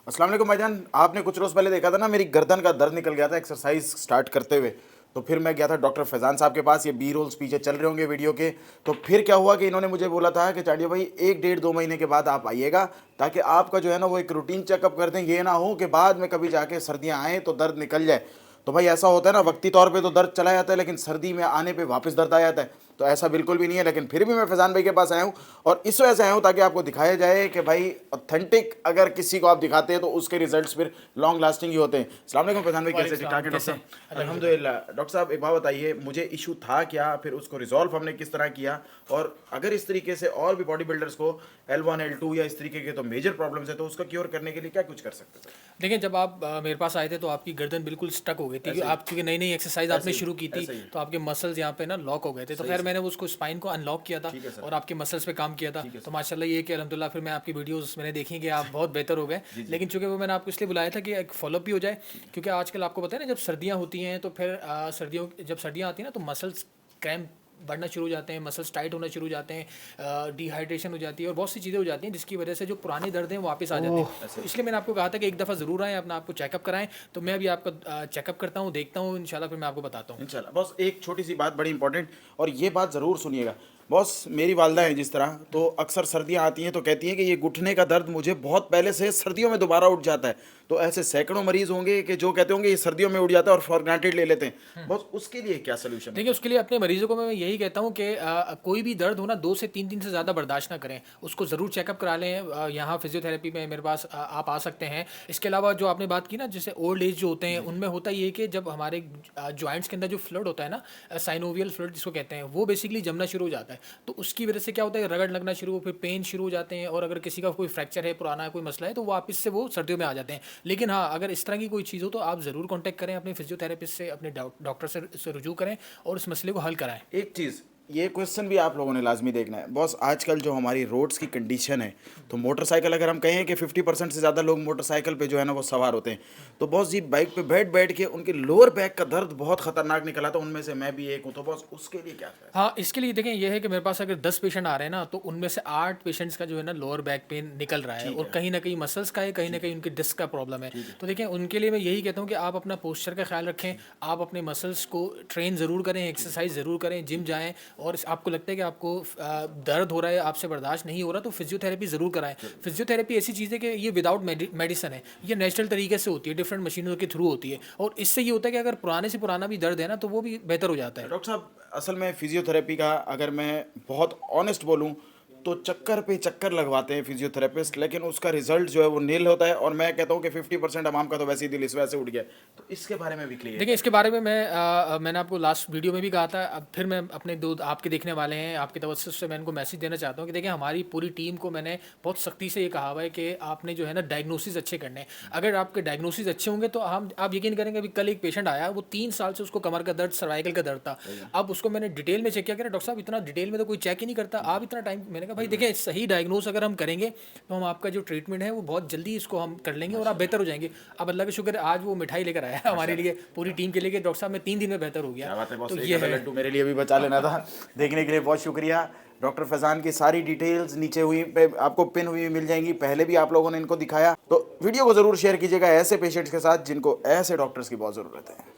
अस्सलाम वालेकुम भाईजान। आपने कुछ रोज़ पहले देखा था ना, मेरी गर्दन का दर्द निकल गया था एक्सरसाइज स्टार्ट करते हुए। तो फिर मैं गया था डॉक्टर फैज़ान साहब के पास। ये बी रोल्स पीछे चल रहे होंगे वीडियो के। तो फिर क्या हुआ कि इन्होंने मुझे बोला था कि चाडिया भाई 1 डेढ़ 2 महीने के बाद आप आइएगा, ताकि आपका जो है ना वो एक रूटीन चेकअप कर दें। ये ना हो कि बाद में कभी जाके सर्दियाँ आएँ तो दर्द निकल जाए। तो भाई ऐसा होता है ना, वक्ती तौर पे तो दर्द चला जाता है, लेकिन सर्दी में आने पे वापस दर्द आ जाता है। तो ऐसा बिल्कुल भी नहीं है, लेकिन फिर भी मैं फैज़ान भाई के पास आया हूँ, और इस वजह से आया हूँ ताकि आपको दिखाया जाए कि भाई ऑथेंटिक अगर किसी को आप दिखाते हैं तो उसके रिजल्ट्स फिर लॉन्ग लास्टिंग ही होते हैं। अस्सलाम वालेकुम फैज़ान भाई, कैसे? ठीक ठाक है डॉक्टर साहब? अल्हम्दुलिल्लाह। डॉक्टर साहब एक बात बताइए, मुझे इशू था क्या, फिर उसको रिजॉल्व हमने किस तरह किया, और अगर इस तरीके से और भी बॉडी बिल्डर्स को L1 L2 या इस तरीके के तो मेजर प्रॉब्लम्स है, तो उसका क्योर करने के लिए क्या कुछ कर सकते हैं? देखिए, जब आप मेरे पास आए थे तो आपकी गर्दन बिल्कुल स्टक हो गई थी, आप क्योंकि नई नई एक्सरसाइज आपने शुरू की थी, तो आपके मसल्स यहाँ पे ना लॉक हो गए थे। तो खैर मैंने उसको स्पाइन को अनलॉक किया था और आपके मसल्स पे काम किया था। तो माशाल्लाह ये कि अल्हम्दुलिल्लाह फिर मैं आपकी वीडियोस मैंने देखी कि आप बहुत बेहतर हो गए। लेकिन चूंकि वो मैंने आपको इसलिए बुलाया था कि एक फॉलोअप भी हो जाए, क्योंकि आजकल आपको पता है ना, जब सर्दियाँ होती हैं तो फिर जब सर्दियाँ आती हैं ना तो मसल्स क्रैम्प बढ़ना शुरू हो जाते हैं, मसल्स टाइट होना शुरू हो जाते हैं, डिहाइड्रेशन हो जाती है और बहुत सी चीज़ें हो जाती हैं, जिसकी वजह से जो पुराने दर्द हैं वो वापस आ जाते हैं। तो इसलिए मैंने आपको कहा था कि एक दफ़ा ज़रूर आएँ, अपना आपको चेकअप कराएं। तो मैं अभी आपका चेकअप करता हूँ, देखता हूँ, इंशाल्लाह फिर मैं आपको बताता हूँ। इंशाल्लाह। बॉस एक छोटी सी बात बड़ी इंपॉर्टेंट, और ये बात ज़रूर सुनिएगा। बॉस मेरी वालदा है जिस तरह, तो अक्सर सर्दियाँ आती हैं तो कहती हैं कि ये घुटने का दर्द मुझे बहुत पहले से सर्दियों में दोबारा उठ जाता है। तो ऐसे सैकड़ों मरीज़ होंगे कि जो कहते होंगे ये सर्दियों में उठ जाता है और फॉर ग्रांटेड ले लेते हैं। बॉस उसके लिए क्या सोल्यूशन है? देखिए, उसके लिए अपने मरीज़ों को मैं यही कहता हूँ कि कोई भी दर्द हो ना, 2 से 3 दिन से ज़्यादा बर्दाश्त ना करें। उसको ज़रूर चेकअप करा लें। यहाँ फिज़ियोथेरेपी में मेरे पास आप आ सकते हैं। इसके अलावा जो आपने बात की ना, जैसे ओल्ड एज जो होते हैं, उनमें होता ये है कि जब हमारे जॉइंट्स के अंदर जो फ्लूइड होता है ना, साइनोवियल फ्लूइड जिसको कहते हैं, वो बेसिकली जमना शुरू हो जाता है। तो उसकी वजह से क्या होता है, रगड़ लगना शुरू, फिर पेन शुरू हो जाते हैं, और अगर किसी का कोई फ्रैक्चर है, पुराना कोई मसला है, तो वापस से वो सर्दियों में आ जाते हैं। लेकिन हाँ, अगर इस तरह की कोई चीज़ हो तो आप ज़रूर कॉन्टैक्ट करें अपने फिजियोथेरेपिस्ट से, अपने डॉक्टर से रुजू करें और इस मसले को हल कराएं। एक चीज़, ये क्वेश्चन भी आप लोगों ने लाजमी देखना है बॉस। आजकल जो हमारी रोड्स की कंडीशन है, तो मोटरसाइकिल अगर हम कहें कि 50% से ज़्यादा लोग मोटरसाइकिल पे जो है ना वो सवार होते हैं, तो बॉस जी बाइक पे बैठ बैठ के उनके लोअर बैक का दर्द बहुत ख़तरनाक निकला था। उनमें से मैं भी एक हूँ। तो बॉस उसके लिए क्या है? हाँ, इसके लिए देखें, ये है कि मेरे पास अगर 10 पेशेंट आ रहे हैं ना, तो उनमें से 8 पेशेंट्स का जो है ना लोअर बैक पेन निकल रहा है, ठीक और है। कहीं ना कहीं मसल्स का है, कहीं ना कहीं उनकी डिस्क का प्रॉब्लम है। तो देखें, उनके लिए मैं यही कहता हूँ कि आप अपना पोस्चर का ख्याल रखें, आप अपने मसल्स को ट्रेन ज़रूर करें, एक्सरसाइज ज़रूर करें, जिम जाएँ। और आपको लगता है कि आपको दर्द हो रहा है, आपसे बर्दाश्त नहीं हो रहा, तो फिजियोथेरेपी ज़रूर कराएं। फिजियोथेरेपी ऐसी चीज़ है कि ये विदाउट मेडिसिन है, ये नेचुरल तरीके से होती है, डिफरेंट मशीनों के थ्रू होती है, और इससे ये होता है कि अगर पुराने से पुराना भी दर्द है ना, तो वो भी बेहतर हो जाता है। डॉक्टर साहब असल में फिजियोथेरेपी का अगर मैं बहुत ऑनेस्ट बोलूं तो चक्कर पे चक्कर लगवाते हैं फिजियोथेरेपिस्ट, लेकिन उसका रिजल्ट जो है वो नील होता है। और मैं कहता हूँ कि 50% अवाम का तो वैसे ही दिल इस वजह से उठ गया। तो इसके बारे में भी क्लियर देखिए, इसके बारे में मैंने आपको लास्ट वीडियो में भी कहा था। अब फिर मैं अपने दो आपके देखने वाले हैं, आपके तवज्जुह से मैं इनको मैसेज देना चाहता हूँ कि देखिए, हमारी पूरी टीम को मैंने बहुत सख्ती से ये कहा हुआ है कि आपने जो है ना डायग्नोसिस अच्छे करने हैं। अगर आपके डायग्नोसिस अच्छे होंगे तो आप यकीन करेंगे, अभी कल एक पेशेंट आया, वो 3 साल से उसको कमर का दर्द, सर्वाइकल का दर्द था। अब उसको मैंने डिटेल में चेक किया, डॉक्टर साहब इतना डिटेल में तो कोई चेक ही नहीं करता, आप इतना टाइम। मैंने कहा भाई देखिए, सही डायग्नोस अगर हम करेंगे तो हम आपका जो ट्रीटमेंट है वो बहुत जल्दी इसको हम कर लेंगे और आप बेहतर हो जाएंगे। अब अल्लाह का शुक्र है, आज वो मिठाई लेकर आया है हमारे लिए, पूरी टीम के लिए, कि डॉक्टर साहब मैं 3 दिन में बेहतर हो गया। क्या बात है बॉस, तो एक ये आधा है। लड्डू मेरे लिए भी बचा लेना था। देखने के लिए बहुत शुक्रिया। डॉक्टर फैज़ान की सारी डिटेल्स नीचे हुई पे आपको पिन हुई मिल जाएंगी। पहले भी आप लोगों ने इनको दिखाया। तो वीडियो को ज़रूर शेयर कीजिएगा ऐसे पेशेंट्स के साथ जिनको ऐसे डॉक्टर्स की बहुत ज़रूरत है।